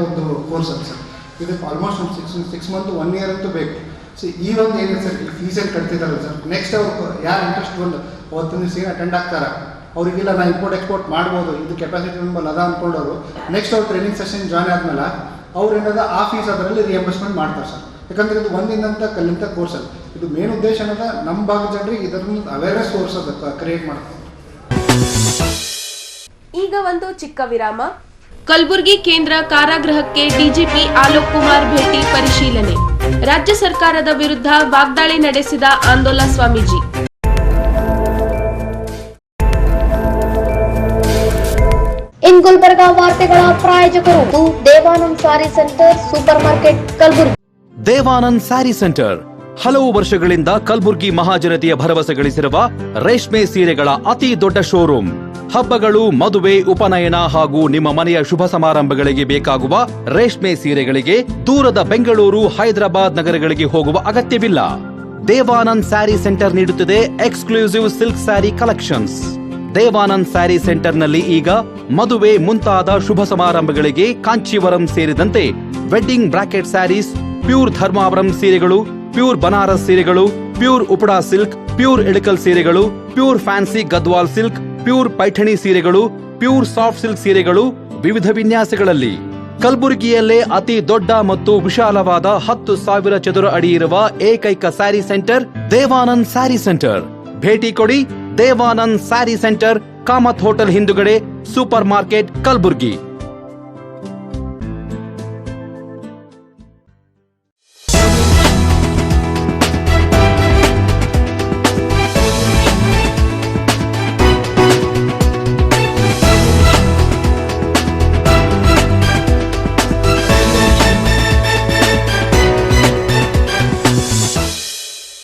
ಒಂದು ಕೋರ್ಸ್ ಅಂತ ಸರ್, ಇದಕ್ಕೆ ಆಲ್ಮೋಸ್ಟ್ ಒಂದು 6 ಮಂತ್ 1 year ಅಂತೂ ಬೇಕು. ಸೊ ಈ ಒಂದು ಏನಿದೆ ಸರ್, ಈ ಫೀಸಲ್ಲಿ ಕಟ್ತಿದ್ದಾರಲ್ಲ ಸರ್, ನೆಕ್ಸ್ಟ್ ಅವ್ರು ಯಾರು ಇಂಟ್ರೆಸ್ಟ್ ಬಂದು ಅವತ್ತಿನ ದಿವಸ ಅಟೆಂಡ್ ಆಗ್ತಾರೆ, ಅವರಿಗೆಲ್ಲ ನಾನು ಇಂಪೋರ್ಟ್ ಎಕ್ಸ್ಪೋರ್ಟ್ ಮಾಡ್ಬೋದು, ಇದು ಕೆಪಾಸಿಟಿ ನಂಬಲ್ಲಿ ಅದ ಅಂದ್ಕೊಂಡವರು ನೆಕ್ಸ್ಟ್ ಅವ್ರು ಟ್ರೈನಿಂಗ್ ಸೆಷನ್ ಜಾಯ್ನ್ ಆದಮೇಲೆ ಅವ್ರು ಏನಾದ ಆ ಫೀಸ್ ಅದರಲ್ಲಿ ರಿಯಂಬರ್ಸ್ಮೆಂಟ್ ಮಾಡ್ತಾರೆ ಸರ್. ಯಾಕಂದರೆ ಇದು ಒಂದಿನಂತ ಕಲಿತ ಕೋರ್ಸ್ ಅದು. ಇದು ಮೇನ್ ಉದ್ದೇಶ ಅನ್ನೋದ ನಮ್ಮ ಭಾಗದ ಜನರಿಗೆ ಇದರಿಂದ ಅವೇರ್ನೆಸ್ ಕೋರ್ಸ್ ಅದು ಕ್ರಿಯೇಟ್ ಮಾಡ್ತಾರೆ. ಈಗ ಒಂದು ಚಿಕ್ಕ ವಿರಾಮ. ಕಲಬುರಗಿ ಕೇಂದ್ರ ಕಾರಾಗೃಹಕ್ಕೆ ಡಿಜಿಪಿ ಆಲೋಕ್ ಕುಮಾರ್ ಭೇಟಿ ಪರಿಶೀಲನೆ. ರಾಜ್ಯ ಸರ್ಕಾರದ ವಿರುದ್ಧ ವಾಗ್ದಾಳಿ ನಡೆಸಿದ ಆಂದೋಲ ಸ್ವಾಮೀಜಿ. ಇನ್ ಗುಲ್ಬರ್ಗಾ ವಾರ್ತೆಗಳ ಪ್ರಾಯೋಜಕರು Devanand sari centre super market Kalaburagi. Devanand sari centre ಹಲವು ವರ್ಷಗಳಿಂದ ಕಲಬುರ್ಗಿ ಮಹಾಜನತೆಯ ಭರವಸೆ ಗಳಿಸಿರುವ ರೇಷ್ಮೆ ಸೀರೆಗಳ ಅತಿ ದೊಡ್ಡ ಶೋರೂಮ್. ಹಬ್ಬಗಳು, ಮದುವೆ, ಉಪನಯನ ಹಾಗೂ ನಿಮ್ಮ ಮನೆಯ ಶುಭ ಸಮಾರಂಭಗಳಿಗೆ ಬೇಕಾಗುವ ರೇಷ್ಮೆ ಸೀರೆಗಳಿಗೆ ದೂರದ ಬೆಂಗಳೂರು, ಹೈದರಾಬಾದ್ ನಗರಗಳಿಗೆ ಹೋಗುವ ಅಗತ್ಯವಿಲ್ಲ. ದೇವಾನಂದ್ ಸ್ಯಾರಿ ಸೆಂಟರ್ ನೀಡುತ್ತಿದೆ exclusive silk sari collections. Devanand sari ಸೆಂಟರ್ನಲ್ಲಿ ಈಗ ಮದುವೆ ಮುಂತಾದ ಶುಭ ಸಮಾರಂಭಗಳಿಗೆ ಕಾಂಚೀವರಂ ಸೇರಿದಂತೆ wedding brocade saris, pure Dharmavaram ಸೀರೆಗಳು, ಪ್ಯೂರ್ ಬನಾರಸ್ ಸೀರೆಗಳು, pure Uppada silk, pure Ilkal ಸೀರೆಗಳು, pure fancy Gadwal silk, pure Paithani ಸೀರೆಗಳು, ಪ್ಯೂರ್ ಸಾಫ್ಟ್ ಸಿಲ್ಕ್ ಸೀರೆಗಳು ವಿವಿಧ ವಿನ್ಯಾಸಗಳಲ್ಲಿ. ಕಲಬುರಗಿಯಲ್ಲೇ ಅತಿ ದೊಡ್ಡ ಮತ್ತು ವಿಶಾಲವಾದ 10,000 ಚದುರ ಅಡಿ ಇರುವ ಏಕೈಕ ಸ್ಯಾರಿ ಸೆಂಟರ್ ದೇವಾನಂದ್ ಸ್ಯಾರಿ ಸೆಂಟರ್. ಭೇಟಿ ಕೊಡಿ. ದೇವಾನಂದ್ ಸ್ಯಾರಿ ಸೆಂಟರ್, ಕಾಮತ್ ಹೋಟೆಲ್ ಹಿಂದುಗಡೆ, ಸೂಪರ್ ಮಾರ್ಕೆಟ್, ಕಲಬುರಗಿ.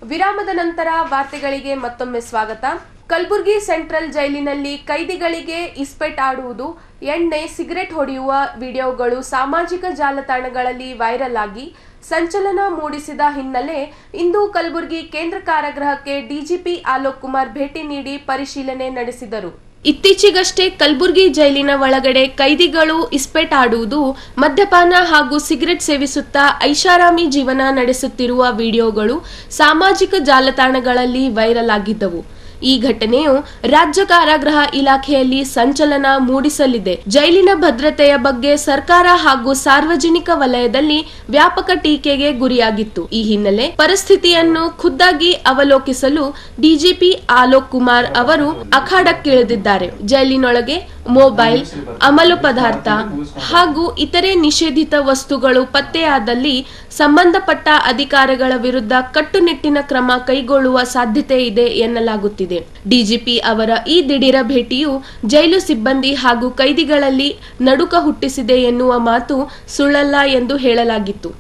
ವಿರಾಮದ ನಂತರ ವಾರ್ತೆಗಳಿಗೆ ಮತ್ತೊಮ್ಮೆ ಸ್ವಾಗತ. ಕಲಬುರಗಿ ಸೆಂಟ್ರಲ್ ಜೈಲಿನಲ್ಲಿ ಕೈದಿಗಳಿಗೆ ಇಸ್ಪೆಟ್ ಆಡುವುದು, ಎಣ್ಣೆ, ಸಿಗರೆಟ್ ಹೊಡೆಯುವ ವಿಡಿಯೋಗಳು ಸಾಮಾಜಿಕ ಜಾಲತಾಣಗಳಲ್ಲಿ ವೈರಲ್ ಆಗಿ ಸಂಚಲನ ಮೂಡಿಸಿದ ಹಿನ್ನೆಲೆ ಇಂದು ಕಲಬುರಗಿ ಕೇಂದ್ರ ಕಾರಾಗೃಹಕ್ಕೆ ಡಿಜಿಪಿ ಆಲೋಕ್ ಕುಮಾರ್ ಭೇಟಿ ನೀಡಿ ಪರಿಶೀಲನೆ ನಡೆಸಿದರು. ಇತ್ತೀಚೆಗಷ್ಟೇ ಕಲಬುರಗಿ ಜೈಲಿನ ಒಳಗಡೆ ಕೈದಿಗಳು ಇಸ್ಪೆಟ್ ಆಡುವುದು, ಮದ್ಯಪಾನ ಹಾಗೂ ಸಿಗರೆಟ್ ಸೇವಿಸುತ್ತಾ ಐಷಾರಾಮಿ ಜೀವನ ನಡೆಸುತ್ತಿರುವ ವಿಡಿಯೋಗಳು ಸಾಮಾಜಿಕ ಜಾಲತಾಣಗಳಲ್ಲಿ ವೈರಲ್ ಆಗಿದ್ದವು. ಈ ಘಟನೆಯು ರಾಜ್ಯ ಕಾರಾಗೃಹ ಇಲಾಖೆಯಲ್ಲಿ ಸಂಚಲನ ಮೂಡಿಸಲಿದೆ. ಜೈಲಿನ ಭದ್ರತೆಯ ಬಗ್ಗೆ ಸರ್ಕಾರ ಹಾಗೂ ಸಾರ್ವಜನಿಕ ವಲಯದಲ್ಲಿ ವ್ಯಾಪಕ ಟೀಕೆಗೆ ಗುರಿಯಾಗಿತ್ತು. ಈ ಹಿನ್ನೆಲೆ ಪರಿಸ್ಥಿತಿಯನ್ನು ಖುದ್ದಾಗಿ ಅವಲೋಕಿಸಲು ಡಿಜಿಪಿ ಆಲೋಕ್ ಕುಮಾರ್ ಅವರು ಅಖಾಡಕ್ಕಿಳಿದಿದ್ದಾರೆ. ಜೈಲಿನೊಳಗೆ ಮೊಬೈಲ್, ಅಮಲು ಪದಾರ್ಥ ಹಾಗೂ ಇತರೆ ನಿಷೇಧಿತ ವಸ್ತುಗಳು ಪತ್ತೆಯಾದಲ್ಲಿ ಸಂಬಂಧಪಟ್ಟ ಅಧಿಕಾರಿಗಳ ವಿರುದ್ಧ ಕಟ್ಟುನಿಟ್ಟಿನ ಕ್ರಮ ಕೈಗೊಳ್ಳುವ ಸಾಧ್ಯತೆ ಇದೆ ಎನ್ನಲಾಗುತ್ತಿದೆ. ಡಿಜಿಪಿ ಅವರ ಈ ದಿಢೀರ ಭೇಟಿಯು ಜೈಲು ಸಿಬ್ಬಂದಿ ಹಾಗೂ ಕೈದಿಗಳಲ್ಲಿ ನಡುಕ ಹುಟ್ಟಿಸಿದೆ ಎನ್ನುವ ಮಾತು ಸುಳ್ಳಲ್ಲ ಎಂದು ಹೇಳಲಾಗಿತ್ತು.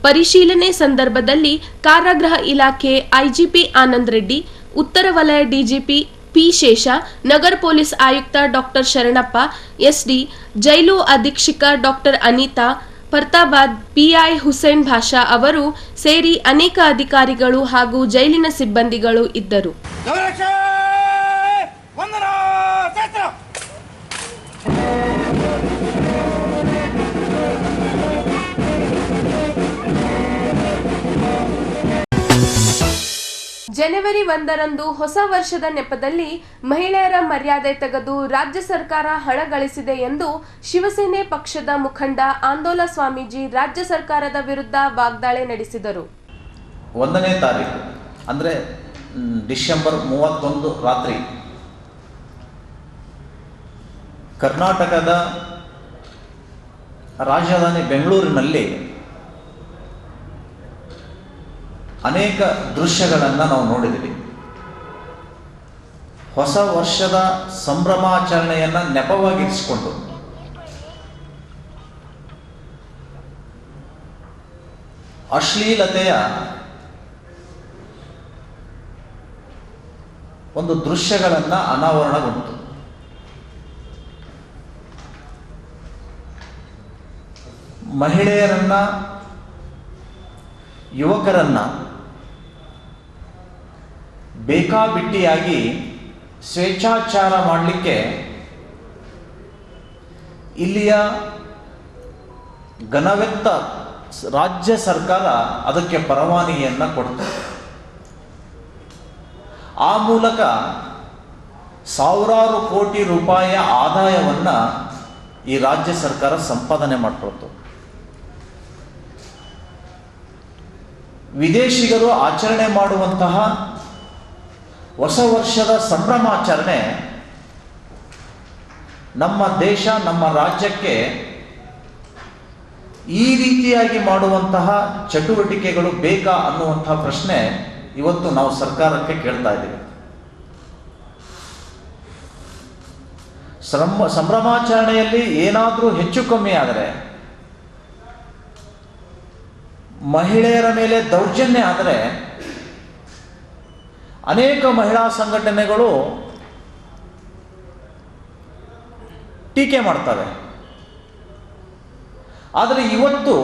ಪರಿಶೀಲನೆ ಸಂದರ್ಭದಲ್ಲಿ ಕಾರಾಗೃಹ ಇಲಾಖೆ ಐಜಿಪಿ ಆನಂದ್ ರೆಡ್ಡಿ, ಉತ್ತರ ವಲಯ ಡಿಜಿಪಿ ಪಿ ಶೇಷ, ನಗರ ಪೊಲೀಸ್ ಆಯುಕ್ತ ಡಾಕ್ಟರ್ ಶರಣಪ್ಪ, ಎಸ್ಡಿ, ಜೈಲು ಅಧೀಕ್ಷಕ ಡಾಕ್ಟರ್ ಅನಿತಾ, ಫರ್ತಾಬಾದ್ ಪಿಐ ಹುಸೇನ್ ಭಾಷಾ ಅವರು ಸೇರಿ ಅನೇಕ ಅಧಿಕಾರಿಗಳು ಹಾಗೂ ಜೈಲಿನ ಸಿಬ್ಬಂದಿಗಳು ಇದ್ದರು. ಜನವರಿ 1ರಂದು ಹೊಸ ವರ್ಷದ ನೆಪದಲ್ಲಿ ಮಹಿಳೆಯರ ಮರ್ಯಾದೆ ತೆಗೆದು ರಾಜ್ಯ ಸರ್ಕಾರ ಹಣ ಗಳಿಸಿದೆ ಎಂದು ಶಿವಸೇನೆ ಪಕ್ಷದ ಮುಖಂಡ ಆಂದೋಲ ಸ್ವಾಮೀಜಿ ರಾಜ್ಯ ಸರ್ಕಾರದ ವಿರುದ್ಧ ವಾಗ್ದಾಳಿ ನಡೆಸಿದರು. 1ನೇ ತಾರೀಕು ಅಂದರೆ ಡಿಸೆಂಬರ್ 31 ರಾತ್ರಿ ಕರ್ನಾಟಕದ ರಾಜಧಾನಿ ಬೆಂಗಳೂರಿನಲ್ಲಿ ಅನೇಕ ದೃಶ್ಯಗಳನ್ನು ನಾವು ನೋಡಿದ್ದೀವಿ. ಹೊಸ ವರ್ಷದ ಸಂಭ್ರಮಾಚರಣೆಯನ್ನು ನೆಪವಾಗಿರಿಸಿಕೊಂಡು ಅಶ್ಲೀಲತೆಯ ಒಂದು ದೃಶ್ಯಗಳನ್ನು ಅನಾವರಣಗೊಂಡಿತು. ಮಹಿಳೆಯರನ್ನ, ಯುವಕರನ್ನ ಬೇಕಾಬಿಟ್ಟಿಯಾಗಿ ಸ್ವೇಚ್ಛಾಚಾರ ಮಾಡಲಿಕ್ಕೆ ಇಲ್ಲಿಯ ಘನವೆತ್ತ ರಾಜ್ಯ ಸರ್ಕಾರ ಅದಕ್ಕೆ ಪರವಾನಗಿಯನ್ನು ಕೊಡ್ತದೆ. ಆ ಮೂಲಕ ಸಾವಿರಾರು ಕೋಟಿ ರೂಪಾಯಿಯ ಆದಾಯವನ್ನು ಈ ರಾಜ್ಯ ಸರ್ಕಾರ ಸಂಪಾದನೆ ಮಾಡಿಕೊಡ್ತು. ವಿದೇಶಿಗರು ಆಚರಣೆ ಮಾಡುವಂತಹ ಹೊಸ ವರ್ಷದ ಸಂಭ್ರಮಾಚರಣೆ ನಮ್ಮ ದೇಶ, ನಮ್ಮ ರಾಜ್ಯಕ್ಕೆ ಈ ರೀತಿಯಾಗಿ ಮಾಡುವಂತಹ ಚಟುವಟಿಕೆಗಳು ಬೇಕಾ ಅನ್ನುವಂತಹ ಪ್ರಶ್ನೆ ಇವತ್ತು ನಾವು ಸರ್ಕಾರಕ್ಕೆ ಕೇಳ್ತಾ ಇದ್ದೀವಿ. ಸಂಭ್ರಮಾಚರಣೆಯಲ್ಲಿ ಏನಾದರೂ ಹೆಚ್ಚು ಕಮ್ಮಿ ಆದರೆ, ಮಹಿಳೆಯರ ಮೇಲೆ ದೌರ್ಜನ್ಯ ಆದರೆ ಅನೇಕ ಮಹಿಳಾ ಸಂಘಟನೆಗಳು ಟೀಕೆ ಮಾಡ್ತವೆ. ಆದರೆ ಇವತ್ತು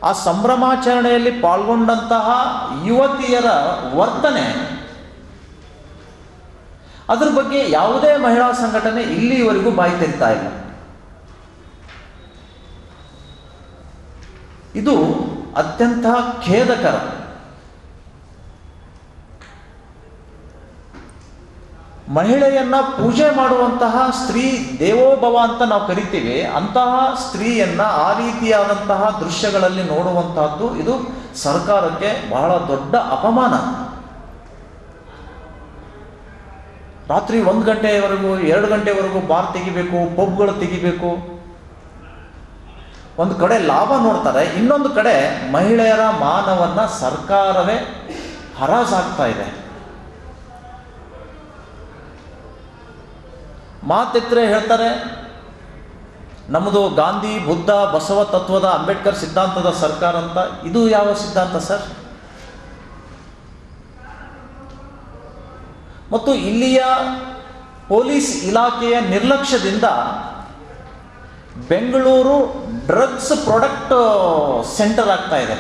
ಆ ಸಂಭ್ರಮಾಚರಣೆಯಲ್ಲಿ ಪಾಲ್ಗೊಂಡಂತಹ ಯುವತಿಯರ ವರ್ತನೆ, ಅದ್ರ ಬಗ್ಗೆ ಯಾವುದೇ ಮಹಿಳಾ ಸಂಘಟನೆ ಇಲ್ಲಿಯವರೆಗೂ ಬಾಯಿ ತೆರಿತಾ ಇಲ್ಲ. ಇದು ಅತ್ಯಂತ ಖೇದಕರ. ಮಹಿಳೆಯನ್ನ ಪೂಜೆ ಮಾಡುವಂತಹ ಸ್ತ್ರೀ ದೇವೋಭವ ಅಂತ ನಾವು ಕರಿತೀವಿ. ಅಂತಹ ಸ್ತ್ರೀಯನ್ನ ಆ ರೀತಿಯಾದಂತಹ ದೃಶ್ಯಗಳಲ್ಲಿ ನೋಡುವಂತಹದ್ದು ಇದು ಸರ್ಕಾರಕ್ಕೆ ಬಹಳ ದೊಡ್ಡ ಅಪಮಾನ. ರಾತ್ರಿ 1 ಗಂಟೆಯವರೆಗೂ 2 ಗಂಟೆವರೆಗೂ ಬಾರ್ ತೆಗಿಬೇಕು, ಪಬ್ಗಳು ತೆಗಿಬೇಕು. ಒಂದು ಕಡೆ ಲಾಭ ನೋಡ್ತಾರೆ, ಇನ್ನೊಂದು ಕಡೆ ಮಹಿಳೆಯರ ಮಾನವನ್ನ ಸರ್ಕಾರವೇ ಹರಾಜಾಗ್ತಾ ಇದೆ. ಮಾತೆತ್ತರೆ ಹೇಳ್ತಾರೆ, ನಮ್ಮದು ಗಾಂಧಿ, ಬುದ್ಧ, ಬಸವ ತತ್ವದ, ಅಂಬೇಡ್ಕರ್ ಸಿದ್ಧಾಂತದ ಸರ್ಕಾರ ಅಂತ. ಇದು ಯಾವ ಸಿದ್ಧಾಂತ ಸರ್? ಮತ್ತು ಇಲ್ಲಿಯ ಪೊಲೀಸ್ ಇಲಾಖೆಯ ನಿರ್ಲಕ್ಷ್ಯದಿಂದ ಬೆಂಗಳೂರು ಡ್ರಗ್ಸ್ ಪ್ರಾಡಕ್ಟ್ ಸೆಂಟರ್ ಆಗ್ತಾ ಇದೆ.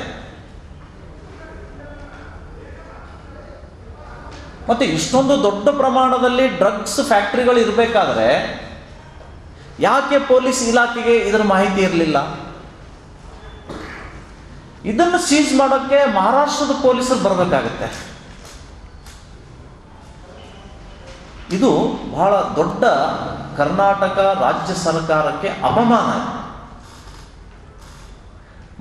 ಮತ್ತೆ ಇಷ್ಟೊಂದು ದೊಡ್ಡ ಪ್ರಮಾಣದಲ್ಲಿ ಡ್ರಗ್ಸ್ ಫ್ಯಾಕ್ಟರಿಗಳು ಇರಬೇಕಾದ್ರೆ ಯಾಕೆ ಪೊಲೀಸ್ ಇಲಾಖೆಗೆ ಇದರ ಮಾಹಿತಿ ಇರಲಿಲ್ಲ? ಇದನ್ನು ಸೀಸ್ ಮಾಡೋಕ್ಕೆ ಮಹಾರಾಷ್ಟ್ರದ ಪೊಲೀಸರು ಬರಬೇಕಾಗುತ್ತೆ. ಇದು ಬಹಳ ದೊಡ್ಡ ಕರ್ನಾಟಕ ರಾಜ್ಯ ಸರ್ಕಾರಕ್ಕೆ ಅಪಮಾನ.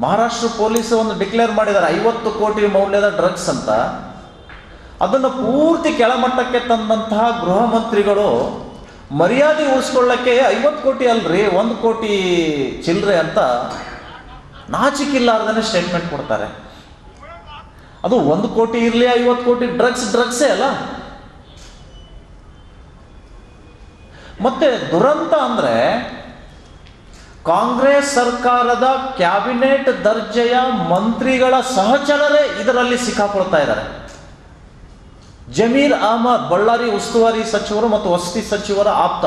ಮಹಾರಾಷ್ಟ್ರ ಪೊಲೀಸ್ ಒಂದು ಡಿಕ್ಲೇರ್ ಮಾಡಿದ್ದಾರೆ 50 ಕೋಟಿ ಮೌಲ್ಯದ ಡ್ರಗ್ಸ್ ಅಂತ. ಅದನ್ನು ಪೂರ್ತಿ ಕೆಳಮಟ್ಟಕ್ಕೆ ತಂದಂತಹ ಗೃಹ ಮಂತ್ರಿಗಳು ಮರ್ಯಾದೆ ಉಳಿಸ್ಕೊಳ್ಳಕ್ಕೆ 50 ಕೋಟಿ ಅಲ್ರಿ 1 ಕೋಟಿ ಚಿಲ್ಲರೆ ಅಂತ ನಾಚಿಕಿಲ್ಲಾರ್ದೇ ಸ್ಟೇಟ್ಮೆಂಟ್ ಕೊಡ್ತಾರೆ. ಅದು 1 ಕೋಟಿ ಇರಲಿ 50 ಕೋಟಿ ಡ್ರಗ್ಸೇ ಅಲ್ಲ. ಮತ್ತೆ ದುರಂತ ಅಂದ್ರೆ ಕಾಂಗ್ರೆಸ್ ಸರ್ಕಾರದ ಕ್ಯಾಬಿನೆಟ್ ದರ್ಜೆಯ ಮಂತ್ರಿಗಳ ಸಹಚರರೇ ಇದರಲ್ಲಿ ಸಿಕ್ಕಾಕೊಳ್ತಾ ಇದ್ದಾರೆ. ಜಮೀರ್ ಅಹಮದ್, ಬಳ್ಳಾರಿ ಉಸ್ತುವಾರಿ ಸಚಿವರು ಮತ್ತು ವಸತಿ ಸಚಿವರ ಆಪ್ತ.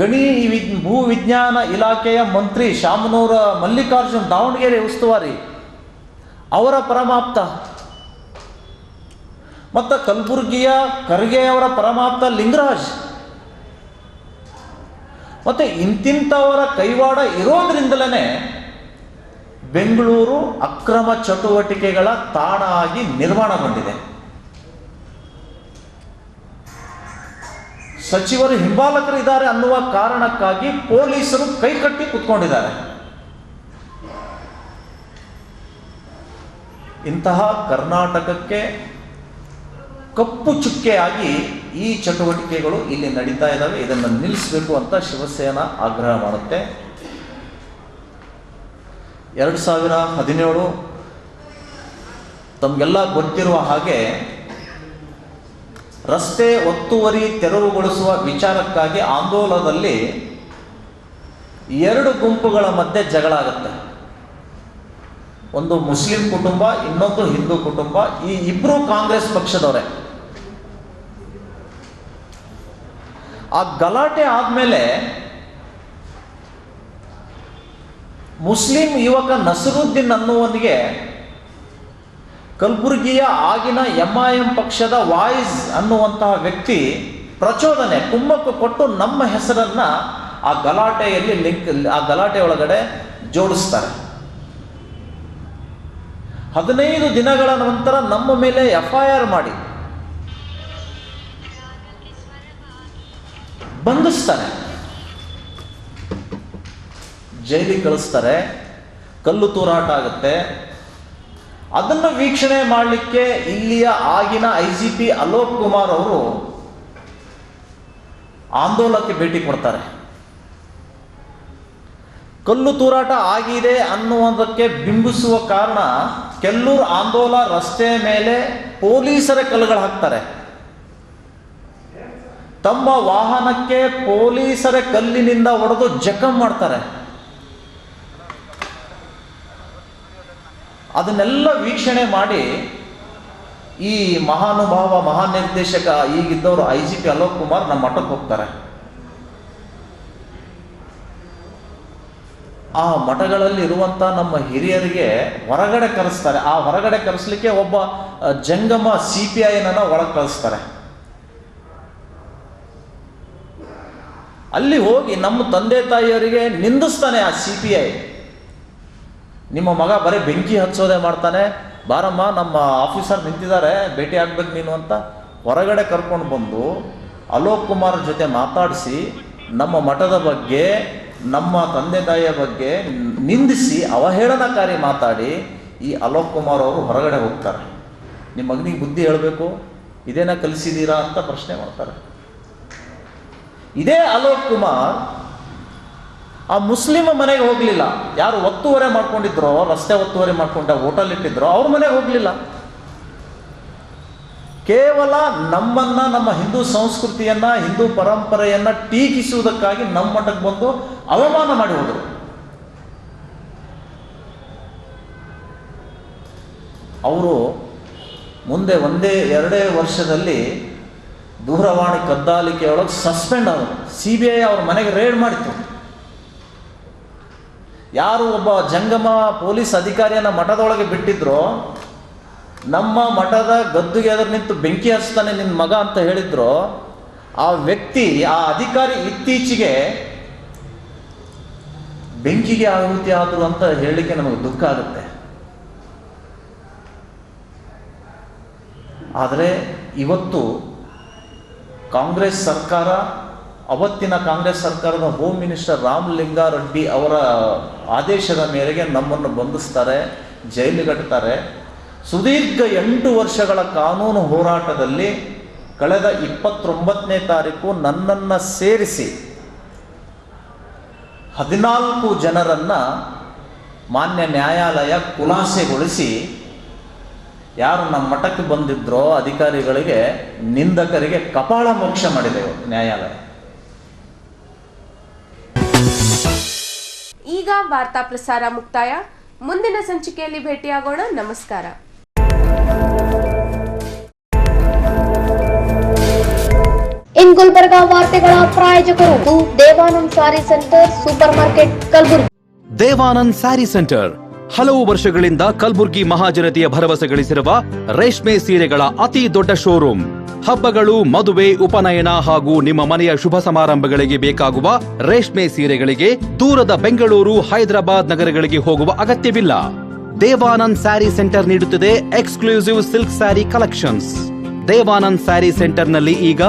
ಗಣಿ ಭೂ ವಿಜ್ಞಾನ ಇಲಾಖೆಯ ಮಂತ್ರಿ ಶಾಮನೂರ ಮಲ್ಲಿಕಾರ್ಜುನ್, ದಾವಣಗೆರೆ ಉಸ್ತುವಾರಿ, ಅವರ ಪರಮಾಪ್ತ. ಮತ್ತು ಕಲಬುರಗಿಯ ಖರ್ಗೆ ಅವರ ಪರಮಾಪ್ತ ಲಿಂಗರಾಜ್. ಮತ್ತೆ ಇಂತಿಂಥವರ ಕೈವಾಡ ಇರೋದ್ರಿಂದಲೇ ಬೆಂಗಳೂರು ಅಕ್ರಮ ಚಟುವಟಿಕೆಗಳ ತಾಣ ಆಗಿ ನಿರ್ಮಾಣಗೊಂಡಿದೆ. ಸಚಿವರು ಹಿಂಬಾಲಕರು ಇದ್ದಾರೆ ಅನ್ನುವ ಕಾರಣಕ್ಕಾಗಿ ಪೊಲೀಸರು ಕೈಕಟ್ಟಿ ಕೂತ್ಕೊಂಡಿದ್ದಾರೆ. ಇಂತಹ ಕರ್ನಾಟಕಕ್ಕೆ ಕಪ್ಪು ಚುಕ್ಕೆಯಾಗಿ ಈ ಚಟುವಟಿಕೆಗಳು ಇಲ್ಲಿ ನಡೀತಾ ಇದ್ದಾವೆ. ಇದನ್ನು ನಿಲ್ಲಿಸಬೇಕು ಅಂತ ಶಿವಸೇನಾ ಆಗ್ರಹ ಮಾಡುತ್ತೆ. 2017 ತಮಗೆಲ್ಲ ಗೊತ್ತಿರುವ ಹಾಗೆ ರಸ್ತೆ ಒತ್ತುವರಿ ತೆರವುಗೊಳಿಸುವ ವಿಚಾರಕ್ಕಾಗಿ ಆಂದೋಲನದಲ್ಲಿ 2 ಗುಂಪುಗಳ ಮಧ್ಯೆ ಜಗಳ ಆಗುತ್ತೆ. ಒಂದು ಮುಸ್ಲಿಂ ಕುಟುಂಬ, ಇನ್ನೊಂದು ಹಿಂದೂ ಕುಟುಂಬ. ಈ ಇಬ್ಬರು ಕಾಂಗ್ರೆಸ್ ಪಕ್ಷದವರೇ. ಆ ಗಲಾಟೆ ಆದಮೇಲೆ ಮುಸ್ಲಿಂ ಯುವಕ ನಸರುದ್ದೀನ್ ಅನ್ನುವನಿಗೆ ಕಲಬುರಗಿಯ ಆಗಿನ MIM ಪಕ್ಷದ ವಾಯ್ಸ್ ಅನ್ನುವಂತಹ ವ್ಯಕ್ತಿ ಪ್ರಚೋದನೆ, ಕುಮ್ಮಕ್ಕು ಕೊಟ್ಟು ನಮ್ಮ ಹೆಸರನ್ನ ಆ ಗಲಾಟೆಯಲ್ಲಿ ಆ ಗಲಾಟೆ ಒಳಗಡೆ ಜೋಡಿಸ್ತಾರೆ. 15 ದಿನಗಳ ನಂತರ ನಮ್ಮ ಮೇಲೆ FIR ಮಾಡಿ ಬಂಧಿಸ್ತಾರೆ, ಜೈಲಿಗೆ ಕಳಿಸ್ತಾರೆ, ಕಲ್ಲು ತೂರಾಟ ಆಗುತ್ತೆ. ಅದನ್ನು ವೀಕ್ಷಣೆ ಮಾಡಲಿಕ್ಕೆ ಇಲ್ಲಿಯ ಆಗಿನ IGP ಅಲೋಕ್ ಕುಮಾರ್ ಅವರು ಆಂದೋಲನಕ್ಕೆ ಭೇಟಿ ಕೊಡ್ತಾರೆ. ಕಲ್ಲು ತೂರಾಟ ಆಗಿದೆ ಅನ್ನುವುದಕ್ಕೆ ಬಿಂಬಿಸುವ ಕಾರಣ ಕೆಲ್ಲೂರು ಆಂದೋಲ ರಸ್ತೆ ಮೇಲೆ ಪೊಲೀಸರ ಕಲ್ಲುಗಳು ಹಾಕ್ತಾರೆ. ತಮ್ಮ ವಾಹನಕ್ಕೆ ಪೊಲೀಸರ ಕಲ್ಲಿನಿಂದ ಹೊಡೆದು ಜಖಂ ಮಾಡ್ತಾರೆ. ಅದನ್ನೆಲ್ಲ ವೀಕ್ಷಣೆ ಮಾಡಿ ಈ ಮಹಾನುಭಾವ ಮಹಾನಿರ್ದೇಶಕ ಈಗಿದ್ದವರು IGP ಅಲೋಕ್ ಕುಮಾರ್ ನಮ್ಮ ಮಠಕ್ಕೆ ಹೋಗ್ತಾರೆ. ಆ ಮಠಗಳಲ್ಲಿ ಇರುವಂಥ ನಮ್ಮ ಹಿರಿಯರಿಗೆ ಹೊರಗಡೆ ಕರೆಸ್ತಾರೆ. ಆ ಹೊರಗಡೆ ಕರೆಸಲಿಕ್ಕೆ ಒಬ್ಬ ಜಂಗಮ CPIನನ್ನು ಒಳಗೆ ಕಳಿಸ್ತಾರೆ. ಅಲ್ಲಿ ಹೋಗಿ ನಮ್ಮ ತಂದೆ ತಾಯಿಯವರಿಗೆ ನಿಂದಿಸ್ತಾನೆ ಆ CPI. ನಿಮ್ಮ ಮಗ ಬರೀ ಬೆಂಕಿ ಹಚ್ಚೋದೇ ಮಾಡ್ತಾನೆ, ಬಾರಮ್ಮ ನಮ್ಮ ಆಫೀಸರ್ ನಿಂತಿದ್ದಾರೆ, ಭೇಟಿ ಆಗ್ಬೇಕು ನೀನು ಅಂತ ಹೊರಗಡೆ ಕರ್ಕೊಂಡು ಬಂದು ಅಲೋಕ್ ಕುಮಾರ್ ಜೊತೆ ಮಾತಾಡಿಸಿ ನಮ್ಮ ಮಠದ ಬಗ್ಗೆ, ನಮ್ಮ ತಂದೆ ತಾಯಿಯ ಬಗ್ಗೆ ನಿಂದಿಸಿ ಅವಹೇಳನಕಾರಿ ಮಾತಾಡಿ ಈ ಅಲೋಕ್ ಕುಮಾರ್ ಅವರು ಹೊರಗಡೆ ಹೋಗ್ತಾರೆ. ನಿಮ್ಮ ಮಗನಿಗೆ ಬುದ್ಧಿ ಹೇಳಬೇಕು, ಇದೇನ ಕಲಿಸಿದ್ದೀರಾ ಅಂತ ಪ್ರಶ್ನೆ ಮಾಡ್ತಾರೆ. ಇದೇ ಅಲೋಕ್ ಕುಮಾರ್ ಆ ಮುಸ್ಲಿಮ ಮನೆಗೆ ಹೋಗಲಿಲ್ಲ. ಯಾರು ಒತ್ತುವರೆ ಮಾಡ್ಕೊಂಡಿದ್ರೋ, ರಸ್ತೆ ಒತ್ತುವರೆ ಮಾಡ್ಕೊಂಡ ಹೋಟೆಲ್ ಇಟ್ಟಿದ್ರೋ ಅವ್ರ ಮನೆಗೆ ಹೋಗಲಿಲ್ಲ. ಕೇವಲ ನಮ್ಮನ್ನ, ನಮ್ಮ ಹಿಂದೂ ಸಂಸ್ಕೃತಿಯನ್ನ, ಹಿಂದೂ ಪರಂಪರೆಯನ್ನ ಟೀಕಿಸುವುದಕ್ಕಾಗಿ ನಮ್ಮ ಮಠಕ್ಕೆ ಬಂದು ಅವಮಾನ ಮಾಡಿ ಹೋದರು. ಅವರು ಮುಂದೆ 1-2 ವರ್ಷದಲ್ಲಿ ದೂರವಾಣಿ ಕದ್ದಾಲಿಕೆಯೊಳಗೆ ಸಸ್ಪೆಂಡ್ ಆದರು. CBI ಅವ್ರ ಮನೆಗೆ ರೇಡ್ ಮಾಡಿತ್ತು. ಯಾರು ಒಬ್ಬ ಜಂಗಮ ಪೊಲೀಸ್ ಅಧಿಕಾರಿಯನ್ನ ಮಠದೊಳಗೆ ಬಿಟ್ಟಿದ್ರೋ, ನಮ್ಮ ಮಠದ ಗದ್ದುಗೆ ಎದುರು ನಿಂತು ಬೆಂಕಿ ಹಚ್ತಾನೆ ನಿನ್ನ ಮಗ ಅಂತ ಹೇಳಿದ್ರು, ಆ ವ್ಯಕ್ತಿ, ಆ ಅಧಿಕಾರಿ ಇತ್ತೀಚೆಗೆ ಬೆಂಕಿಗೆ ಆಹುತಿ ಆದರು ಅಂತ ಹೇಳಲಿಕ್ಕೆ ನಮಗೆ ದುಃಖ ಆಗುತ್ತೆ. ಆದರೆ ಇವತ್ತು ಕಾಂಗ್ರೆಸ್ ಸರ್ಕಾರ, ಅವತ್ತಿನ ಕಾಂಗ್ರೆಸ್ ಸರ್ಕಾರದ ಹೋಮ್ ಮಿನಿಸ್ಟರ್ ರಾಮಲಿಂಗಾರೆಡ್ಡಿ ಅವರ ಆದೇಶದ ಮೇರೆಗೆ ನಮ್ಮನ್ನು ಬಂಧಿಸ್ತಾರೆ, ಜೈಲಿಗಟ್ತಾರೆ. ಸುದೀರ್ಘ 8 ವರ್ಷಗಳ ಕಾನೂನು ಹೋರಾಟದಲ್ಲಿ ಕಳೆದ 29ನೇ ತಾರೀಕು ನನ್ನನ್ನು ಸೇರಿಸಿ 14 ಜನರನ್ನು ಮಾನ್ಯ ನ್ಯಾಯಾಲಯ ಖುಲಾಸೆಗೊಳಿಸಿ, ಯಾರು ನಮ್ಮ ಮಠಕ್ಕೆ ಬಂದಿದ್ರೋ ಅಧಿಕಾರಿಗಳಿಗೆ, ನಿಂದಕರಿಗೆ ಕಪಾಳ ಮೋಕ್ಷ ಮಾಡಿದೆ ನ್ಯಾಯಾಲಯ. ಈಗ ವಾರ್ತಾ ಪ್ರಸಾರ ಮುಕ್ತಾಯ. ಮುಂದಿನ ಸಂಚಿಕೆಯಲ್ಲಿ ಭೇಟಿಯಾಗೋಣ. ನಮಸ್ಕಾರ. ಇನ್ ಗುಲ್ಬರ್ಗಾ ವಾರ್ತೆಗಳ ಪ್ರಾಯೋಜಕರು Devanand sari centre super market Kalaburagi. Devanand sari centre ಹಲವು ವರ್ಷಗಳಿಂದ ಕಲಬುರ್ಗಿ ಮಹಾಜನತೆಯ ಭರವಸೆ ಗಳಿಸಿರುವ ರೇಷ್ಮೆ ಸೀರೆಗಳ ಅತಿ ದೊಡ್ಡ ಶೋರೂಮ್. ಹಬ್ಬಗಳು, ಮದುವೆ, ಉಪನಯನ ಹಾಗೂ ನಿಮ್ಮ ಮನೆಯ ಶುಭ ಸಮಾರಂಭಗಳಿಗೆ ಬೇಕಾಗುವ ರೇಷ್ಮೆ ಸೀರೆಗಳಿಗೆ ದೂರದ ಬೆಂಗಳೂರು, ಹೈದರಾಬಾದ್ ನಗರಗಳಿಗೆ ಹೋಗುವ ಅಗತ್ಯವಿಲ್ಲ. ದೇವಾನಂದ್ ಸ್ಯಾರಿ ಸೆಂಟರ್ ನೀಡುತ್ತಿದೆ exclusive silk sari collections. Devanand sari ಸೆಂಟರ್ನಲ್ಲಿ ಈಗ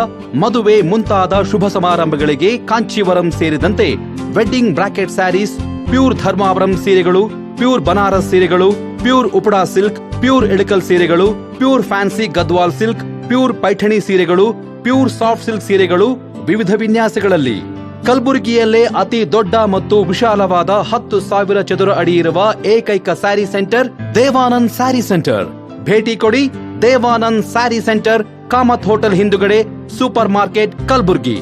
ಮದುವೆ ಮುಂತಾದ ಶುಭ ಸಮಾರಂಭಗಳಿಗೆ ಕಾಂಚೀವರಂ ಸೇರಿದಂತೆ wedding brocade saris, pure Dharmavaram ಸೀರೆಗಳು, ಪ್ಯೂರ್ ಬನಾರಸ್ ಸೀರೆಗಳು, pure Uppada silk, pure Ilkal ಸೀರೆಗಳು, pure fancy Gadwal silk, pure Paithani ಸೀರೆಗಳು, ಪ್ಯೂರ್ ಸಾಫ್ಟ್ ಸಿಲ್ಕ್ ಸೀರೆಗಳು ವಿವಿಧ ವಿನ್ಯಾಸಗಳಲ್ಲಿ. ಕಲಬುರಗಿಯಲ್ಲೇ ಅತಿ ದೊಡ್ಡ ಮತ್ತು ವಿಶಾಲವಾದ 10,000 ಚದುರ ಅಡಿ ಇರುವ ಏಕೈಕ ಸ್ಯಾರಿ ಸೆಂಟರ್ ದೇವಾನಂದ್ ಸ್ಯಾರಿ ಸೆಂಟರ್. ಭೇಟಿ ಕೊಡಿ ದೇವಾನಂದ್ ಸ್ಯಾರಿ ಸೆಂಟರ್, ಕಾಮತ್ ಹೋಟೆಲ್ ಹಿಂದುಗಡೆ, ಸೂಪರ್ ಮಾರ್ಕೆಟ್, ಕಲಬುರ್ಗಿ.